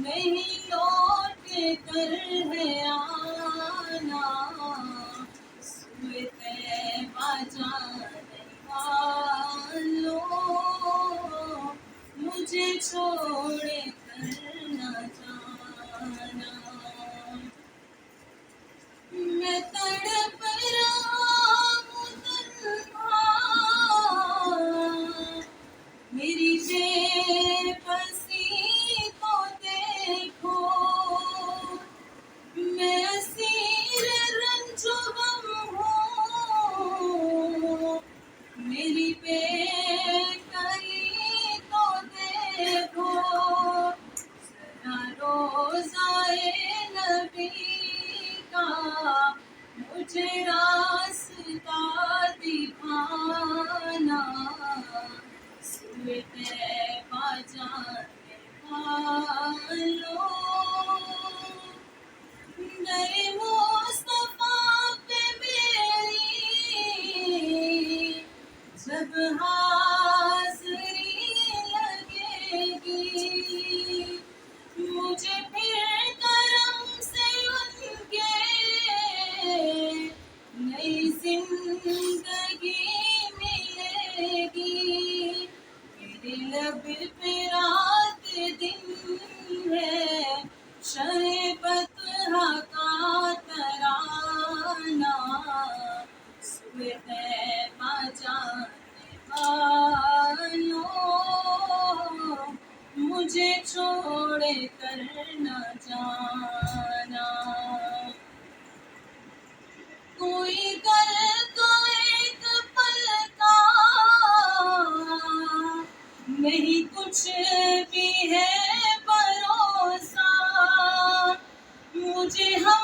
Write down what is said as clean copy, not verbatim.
نہیں لوٹ کر ہے آنا، سوئے طیبہ جانے والوں، مجھے چھوڑ کر نہ جانا۔ میں تڑپ رہا ہوں تنہا، میری بے بسی کو دیکھو، میں اسیر رنج و غم ہوں، میری بے کری تو دیکھو، ذرا روضائے نبی کا مجھے راستہ دکھانا، سوئے طیبہ جانے والوں، در مصطفیٰ پہ میری جب حاضری لگے گی، مجھے پھر کرم سے ان کے نئی زندگی ملے گی، میرے لب پہ رات دن ہے شہ بطحہ کا ترانہ، سوئے طیبہ جانے والوں، مجھے چھوڑ کر نہ جانا۔ کوئی کل تو ایک پل کا نہیں کچھ بھی ہے بھروسہ، مجھے ہم